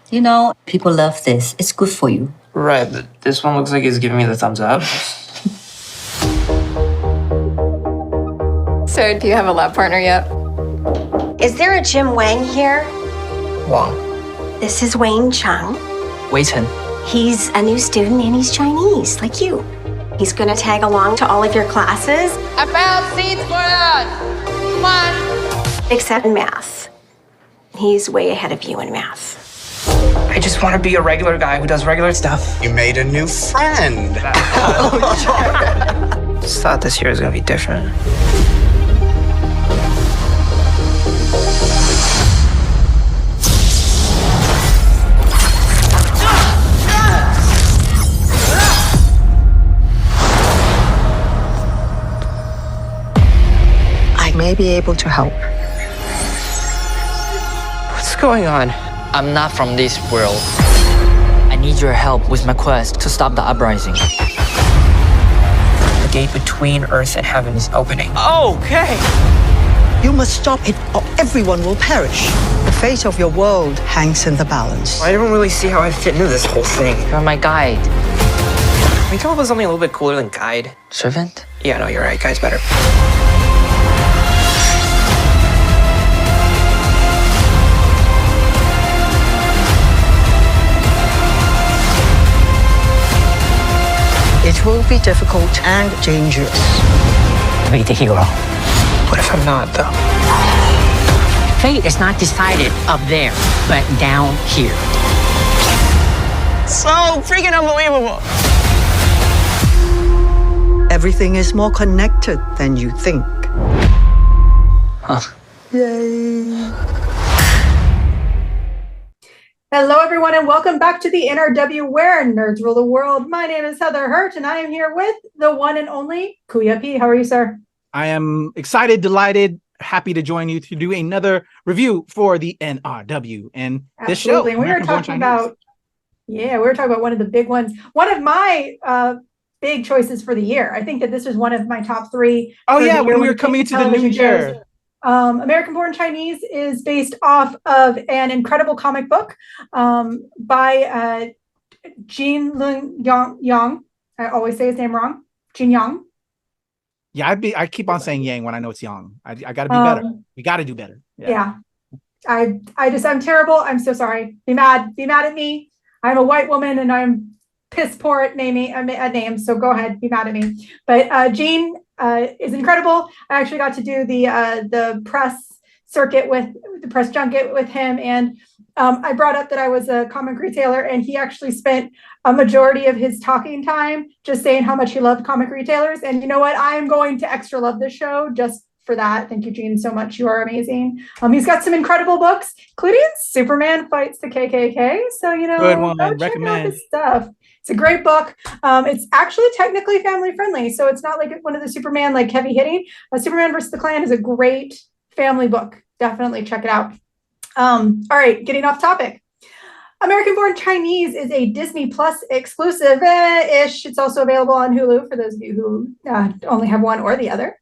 You know, people love this. It's good for you. Right, but this one looks like it's giving me the thumbs up. So, do you have a lab partner yet? Is there a Jim Wang here? Wang. This is Wayne Chung. Wei Chen. He's a new student and he's Chinese, like you. He's gonna tag along to all of your classes. I found seats for us! Come on! Except in math. He's way ahead of you in math. I just want to be a regular guy who does regular stuff. You made a new friend. Just thought this year was gonna be different. I may be able to help. What's going on? I'm not from this world. I need your help with my quest to stop the uprising. The gate between Earth and Heaven is opening. Okay! You must stop it or everyone will perish. The fate of your world hangs in the balance. I don't really see how I fit into this whole thing. You're my guide. Can we come up with something a little bit cooler than guide? Servant? Yeah, no, you're right. Guide's better. It will be difficult and dangerous. Be the hero. What if I'm not, though? Fate is not decided up there, but down here. So freaking unbelievable! Everything is more connected than you think. Huh. Yay. Hello, everyone, and welcome back to the NRW Where Nerds Rule the World. My name is Heather Hurt, and I am here with the one and only Kuya P. How are you, sir? I am excited, delighted, happy to join you to do another review for the NRW and this show. Absolutely. We were talking about one of the big ones. One of my big choices for the year. I think that this was one of my top three. Oh yeah, when we were coming into the new year. American Born Chinese is based off of an incredible comic book by Jin Lun Yang. I always say his name wrong. Jin Yang. Yeah, I keep on saying Yang when I know it's Yang. I got to be better. We got to do better. Yeah. I'm terrible. I'm so sorry. Be mad at me. I'm a white woman and I'm piss poor at names. So go ahead, be mad at me. But Jin is incredible. I actually got to do the press circuit with the press junket with him, and I brought up that I was a comic retailer, and he actually spent a majority of his talking time just saying how much he loved comic retailers. And you know what? I am going to extra love this show just for that. Thank you, Gene, so much. You are amazing. He's got some incredible books, including Superman Fights the KKK. So, good one. Go check Recommend out his stuff. It's a great book. It's actually technically family friendly, so it's not like one of the Superman like heavy hitting. Superman versus the Klan is a great family book. Definitely check it out. All right, getting off topic. American Born Chinese is a Disney Plus exclusive-ish. It's also available on Hulu for those of you who only have one or the other.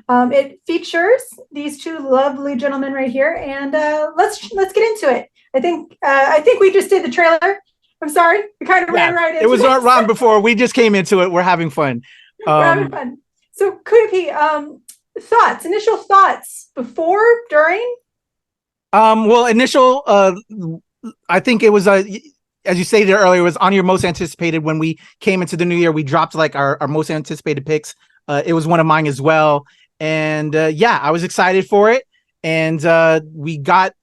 It features these two lovely gentlemen right here, and let's get into it. I think we just did the trailer. I'm sorry, we kind of ran right into it. It was wrong before. We just came into it. We're having fun. We're having fun. So, Kuya P, initial thoughts before, during? Well, initial, I think it was, as you stated earlier, it was on your most anticipated. When we came into the new year, we dropped like our most anticipated picks. It was one of mine as well. And yeah, I was excited for it. And we got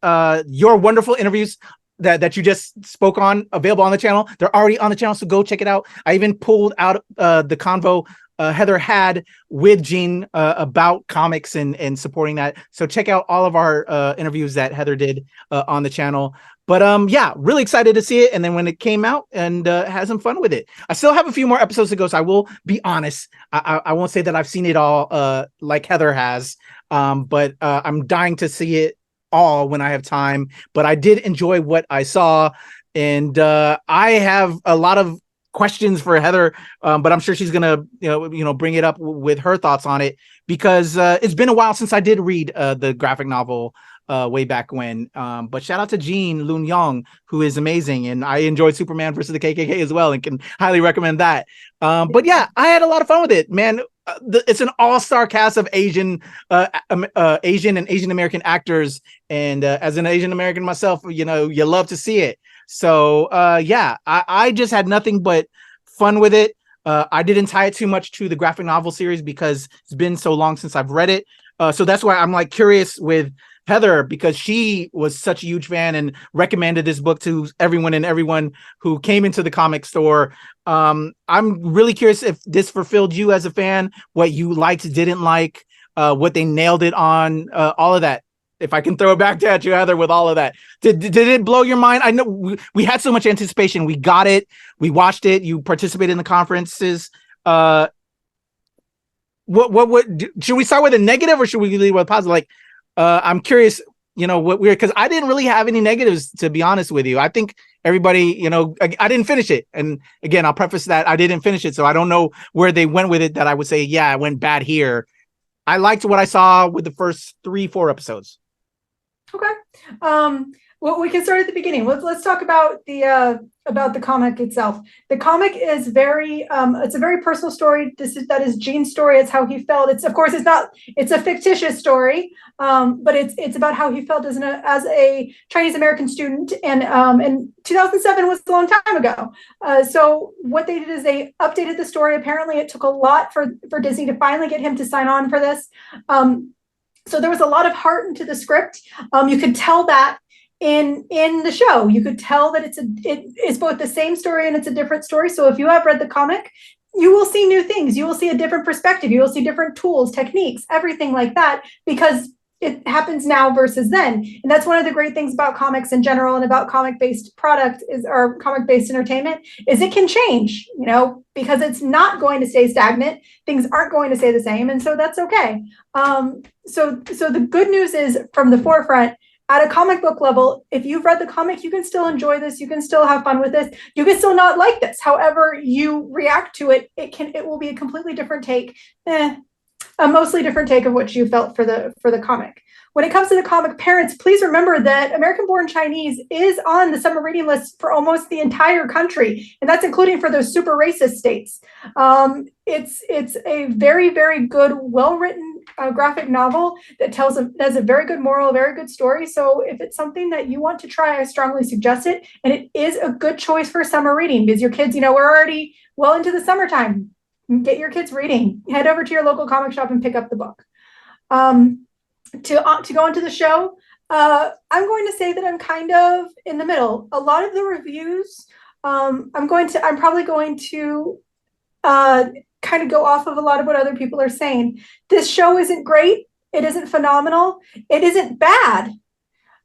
your wonderful interviews that you just spoke on available on the channel. They're already on the channel, so go check it out. I even pulled out the convo Heather had with Gene about comics and supporting that. So check out all of our interviews that Heather did on the channel. But yeah, really excited to see it. And then when it came out, and had some fun with it. I still have a few more episodes to go, so I will be honest. I won't say that I've seen it all like Heather has, but I'm dying to see it all when I have time. But I did enjoy what I saw, and I have a lot of questions for Heather, but I'm sure she's gonna bring it up with her thoughts on it, because it's been a while since I did read the graphic novel way back when. But shout out to Jean Luen Young, who is amazing, and I enjoyed Superman versus the KKK as well, and can highly recommend that. But yeah, I had a lot of fun with it, man. It's an all-star cast of Asian and Asian American actors, and as an Asian American myself, you love to see it. So yeah, I just had nothing but fun with it. I didn't tie it too much to the graphic novel series because it's been so long since I've read it. So that's why I'm like curious with Heather, because she was such a huge fan and recommended this book to everyone who came into the comic store. I'm really curious if this fulfilled you as a fan, what you liked, didn't like, what they nailed it on, all of that. If I can throw it back at you, Heather, with all of that. Did it blow your mind? I know we had so much anticipation. We got it. We watched it. You participated in the conferences. What should we start with a negative or should we leave with positive? Like, I'm curious, what we're, because I didn't really have any negatives, to be honest with you. I think everybody, I didn't finish it. And again, I'll preface that I didn't finish it. So I don't know where they went with it that I would say, yeah, I went bad here. I liked what I saw with the first 3-4 episodes. Okay. Well, we can start at the beginning. Let's talk about the comic itself. The comic is it's a very personal story. That is Gene's story. It's how he felt. It's a fictitious story, but it's about how he felt as a Chinese American student, and 2007 was a long time ago. So what they did is they updated the story. Apparently, it took a lot for Disney to finally get him to sign on for this. So there was a lot of heart into the script. You could tell that in the show. You could tell that it's both the same story and it's a different story. So if you have read the comic, you will see new things. You will see a different perspective. You will see different tools, techniques, everything like that, because it happens now versus then. And that's one of the great things about comics in general and about comic-based product or comic-based entertainment is it can change, because it's not going to stay stagnant. Things aren't going to stay the same. And so that's okay. So the good news is from the forefront, at a comic book level, if you've read the comic, you can still enjoy this. You can still have fun with this. You can still not like this. However you react to it, it will be a completely different take, a mostly different take of what you felt for the comic. When it comes to the comic, parents, please remember that American-born Chinese is on the summer reading list for almost the entire country, and that's including for those super racist states. It's a very, very good, well-written graphic novel that has a very good moral, a very good story. So if it's something that you want to try, I strongly suggest it. And it is a good choice for summer reading because your kids, we're already well into the summertime. Get your kids reading. Head over to your local comic shop and pick up the book. To go into the show, I'm going to say that I'm kind of in the middle. A lot of the reviews, I'm probably going to kind of go off of a lot of what other people are saying. This show isn't great. It isn't phenomenal. It isn't bad,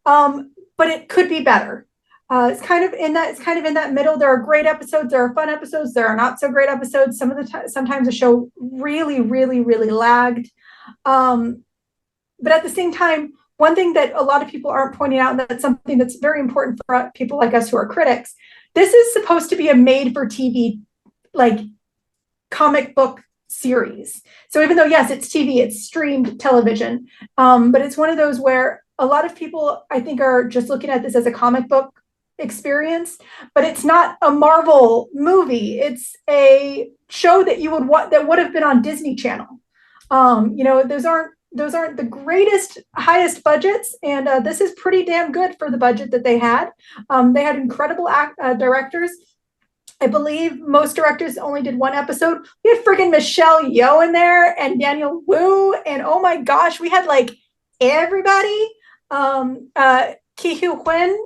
but it could be better. It's kind of in that middle. There are great episodes. There are fun episodes. There are not so great episodes. Sometimes the show really, really, really lagged. But at the same time, one thing that a lot of people aren't pointing out, and that's something that's very important for people like us who are critics, this is supposed to be a made-for-TV, comic book series. So even though, yes, it's TV, it's streamed television, but it's one of those where a lot of people, I think, are just looking at this as a comic book experience, but it's not a Marvel movie. It's a show that that would have been on Disney Channel. Those aren't the greatest, highest budgets, and this is pretty damn good for the budget that they had. They had incredible directors. I believe most directors only did one episode. We had freaking Michelle Yeoh in there and Daniel Wu, and oh my gosh, we had everybody. Ki-Hu Huyen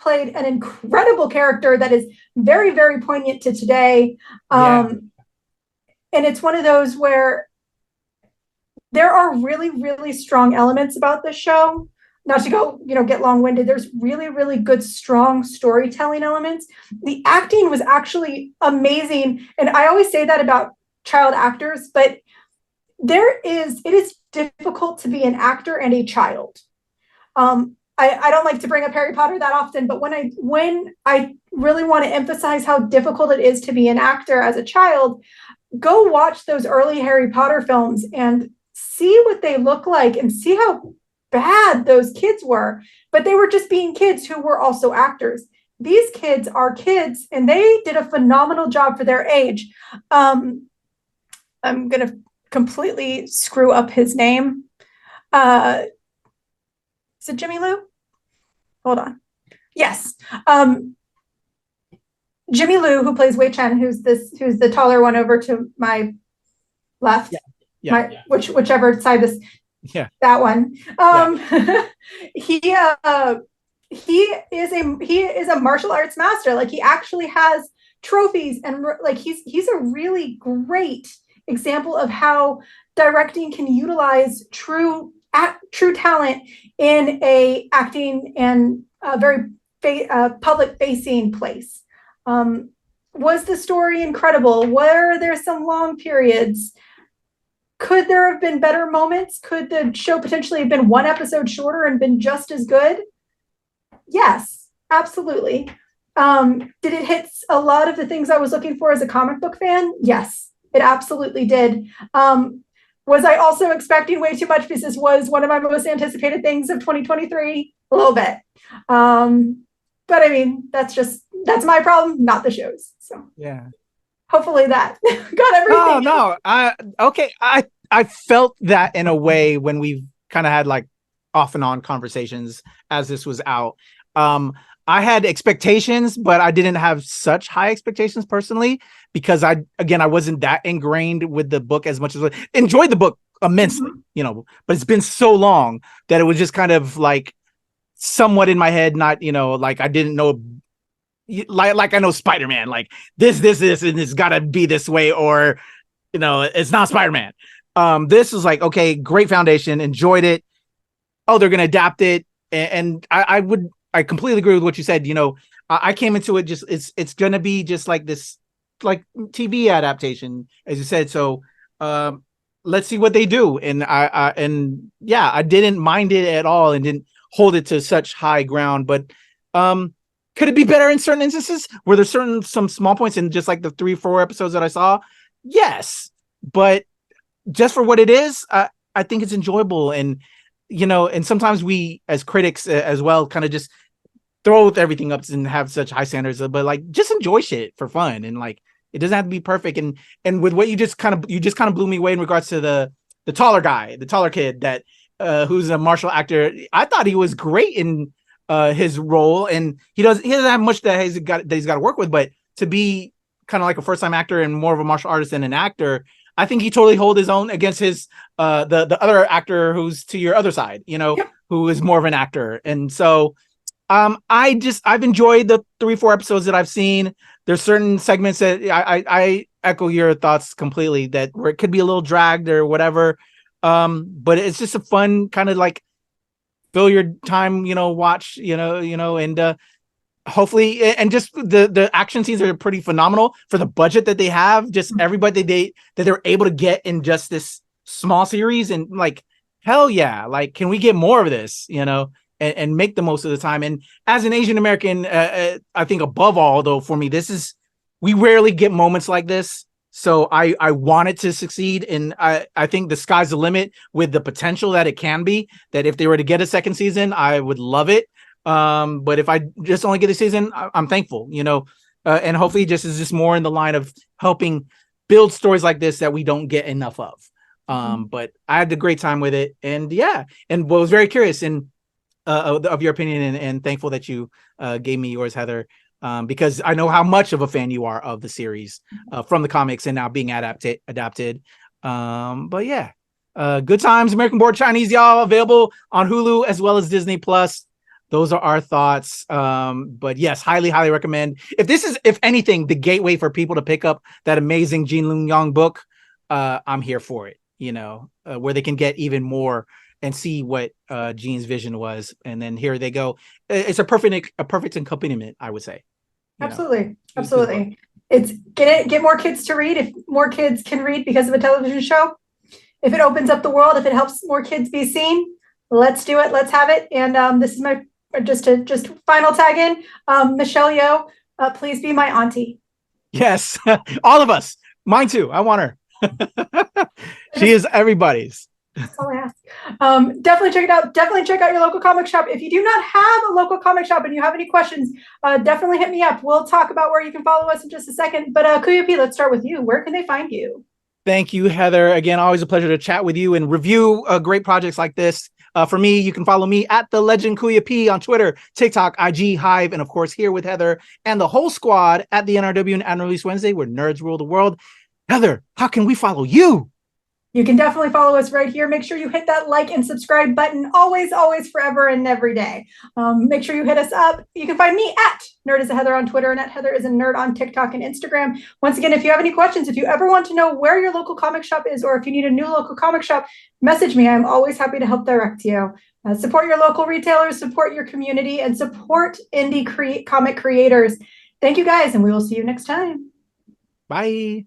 played an incredible character that is very, very poignant to today. And it's one of those where there are really, really strong elements about this show. Not to go, get long-winded. There's really, really good, strong storytelling elements. The acting was actually amazing. And I always say that about child actors, but it is difficult to be an actor and a child. I don't like to bring up Harry Potter that often, but when I really want to emphasize how difficult it is to be an actor as a child, go watch those early Harry Potter films and see what they look like and see how bad those kids were, but they were just being kids who were also actors. These kids are kids, and they did a phenomenal job for their age. I'm going to completely screw up his name. Is it Jimmy Lou? Hold on. Yes. Jimmy Lou, who plays Wei Chen, who's the taller one over to my left. Whichever side this. Yeah. That one. He is a martial arts master. Like, he actually has trophies, and like he's a really great example of how directing can utilize true talent in a acting and a very public facing place. Was the story incredible? Were there some long periods? Could there have been better moments? Could the show potentially have been one episode shorter and been just as good? Yes, absolutely. Did it hit a lot of the things I was looking for as a comic book fan? Yes, it absolutely did. Was I also expecting way too much, because this was one of my most anticipated things of 2023? A little bit. But I mean, that's my problem, not the show's. So yeah. Hopefully that got everything. I felt that in a way when we've kind of had like off and on conversations as this was out. I had expectations, but I didn't have such high expectations personally, because I wasn't that ingrained with the book as much as I enjoyed the book immensely, but it's been so long that it was just kind of like somewhat in my head, not, like I didn't know, like I know Spider-Man, like this, and it's gotta be this way, or, it's not Spider-Man. This was like, okay, great foundation, enjoyed it. Oh, they're going to adapt it. And I completely agree with what you said. I came into it just, it's going to be just like this, like TV adaptation, as you said. So, let's see what they do. And I didn't mind it at all and didn't hold it to such high ground, but, could it be better in certain instances? Were there some small points in just like the 3-4 episodes that I saw? Yes. But just for what it is, I think it's enjoyable. And, and sometimes we as critics as well kind of just throw everything up and have such high standards, but like just enjoy shit for fun. And like, it doesn't have to be perfect. And with what you just kind of blew me away in regards to the taller guy, the taller kid that who's a martial actor. I thought he was great in his role, and he doesn't have much that he's got to work with, but to be kind of like a first time actor and more of a martial artist than an actor, I think he totally hold his own against his the other actor who's to your other side, who is more of an actor. And so I've enjoyed the 3-4 episodes that I've seen. There's certain segments that I echo your thoughts completely, that where it could be a little dragged or whatever. But it's just a fun kind of like fill your time, watch, and hopefully, and just the action scenes are pretty phenomenal for the budget that they have. Just everybody that they're able to get in just this small series, and like, hell yeah, like, can we get more of this, and make the most of the time. And as an Asian American, I think above all, though, for me, we rarely get moments like this. So I want it to succeed, and I think the sky's the limit with the potential that it can be. That if they were to get a second season, I would love it. But if I just only get a season, I'm thankful, and hopefully just more in the line of helping build stories like this that we don't get enough of. But I had a great time with it, and was very curious of your opinion, and thankful that you gave me yours, Heather. Because I know how much of a fan you are of the series from the comics and now being adapted. But yeah, good times. American Born Chinese, y'all, available on Hulu as well as Disney Plus. Those are our thoughts. But yes, highly recommend. If this is, if anything, the gateway for people to pick up that amazing Gene Luen Yang book, I'm here for it. Where they can get even more and see what Gene's vision was, and then here they go. It's a perfect accompaniment, I would say. Absolutely. It's get more kids to read. If more kids can read because of a television show, if it opens up the world, if it helps more kids be seen, let's do it. Let's have it. And this is my just final tag in. Michelle Yeoh, please be my auntie. Yes, all of us. Mine too. I want her. She is everybody's. That's all I ask. Definitely check it out. Definitely check out your local comic shop. If you do not have a local comic shop and you have any questions, definitely hit me up. We'll talk about where you can follow us in just a second. But Kuya P, let's start with you. Where can they find you? Thank you, Heather. Again, always a pleasure to chat with you and review great projects like this. For me, you can follow me at the Legend Kuya P on Twitter, TikTok, IG, Hive, and of course here with Heather and the whole squad at the NRW and Unreleased Wednesday, where nerds rule the world. Heather, how can we follow you? You can definitely follow us right here. Make sure you hit that like and subscribe button always, always, forever, and every day. Make sure you hit us up. You can find me at Nerd is a Heather on Twitter and at Heather is a Nerd on TikTok and Instagram. Once again, if you have any questions, if you ever want to know where your local comic shop is, or if you need a new local comic shop, message me. I'm always happy to help direct you. Support your local retailers, support your community, and support indie comic creators. Thank you guys, and we will see you next time. Bye.